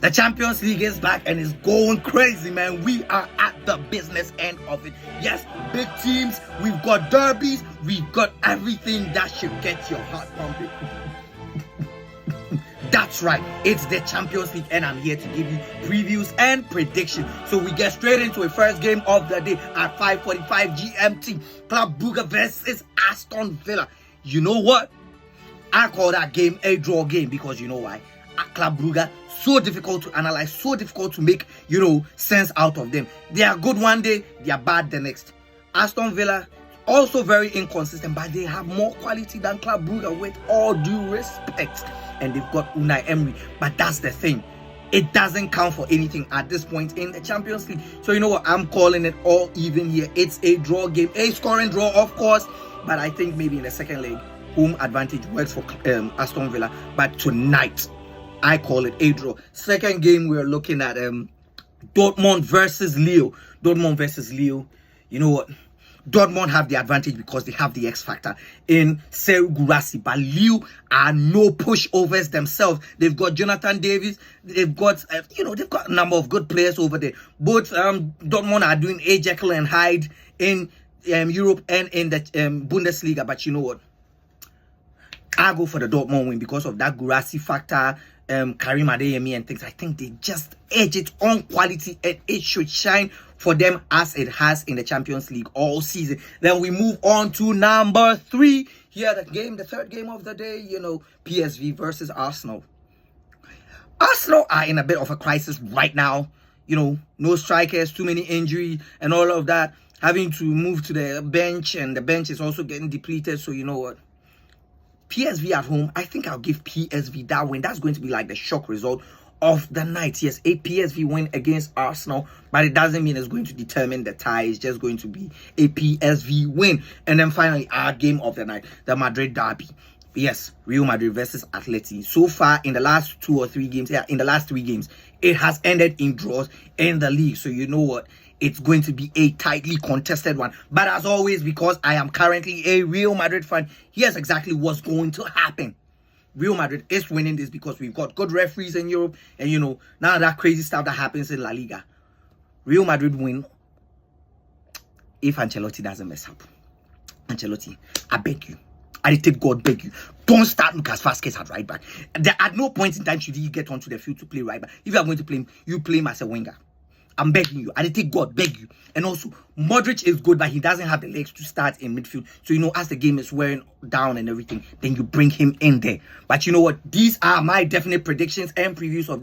The Champions League is back and it's going crazy, man. We are at the business end of it. Yes, big teams, we've got derbies, we've got everything that should get your heart pumping. That's right, it's the Champions League and I'm here to give you previews and predictions. So we get straight into a first game of the day at 5:45 GMT. Club Brugge versus Aston Villa. You know what? I call that game a draw game because you know why? Club Brugge, so difficult to analyze, so difficult to make, sense out of them. They are good one day, they are bad the next. Aston Villa, also very inconsistent, but they have more quality than Club Brugge, with all due respect. And they've got Unai Emery, but that's the thing. It doesn't count for anything at this point in the Champions League. So you know what? I'm calling it all even here. It's a draw game, a scoring draw, of course, but I think maybe in the second leg, home advantage works for Aston Villa. But tonight, I call it a draw. Second game, we're looking at Dortmund versus Lille. Dortmund versus Lille. You know what? Dortmund have the advantage because they have the X factor in Serhou Guirassy, but Lille are no pushovers themselves. They've got Jonathan Davis. They've got they've got a number of good players over there. Both Dortmund are doing a Jekyll and Hyde in Europe and in the Bundesliga. But you know what? I go for the Dortmund win because of that Guirassy factor. Karim Adeyemi and things. I think they just edge it on quality and it should shine for them as it has in the Champions League all season. Then we move on to number 3. Here the third game of the day, PSV versus Arsenal. Arsenal are in a bit of a crisis right now. No strikers, too many injuries and all of that. Having to move to the bench, and the bench is also getting depleted. So you know what? PSV at home, I think I'll give PSV that win. That's going to be like the shock result of the night. Yes, a PSV win against Arsenal, but it doesn't mean it's going to determine the tie. It's just going to be a PSV win. And then finally, our game of the night, the Madrid derby. Yes, Real Madrid versus Atleti. So far, in the last 2 or 3 games, in the last 3 games, it has ended in draws in the league. So you know what? It's going to be a tightly contested one. But as always, because I am currently a Real Madrid fan, here's exactly what's going to happen. Real Madrid is winning this because we've got good referees in Europe. And, none of that crazy stuff that happens in La Liga. Real Madrid win if Ancelotti doesn't mess up. Ancelotti, I beg you. I take God, beg you. Don't start Lucas Vazquez at right back. At no point in time should he get onto the field to play right back. If you are going to play him, you play him as a winger. I'm begging you. I take God, beg you. And also, Modric is good, but he doesn't have the legs to start in midfield. So, as the game is wearing down and everything, then you bring him in there. But you know what? These are my definite predictions and previews of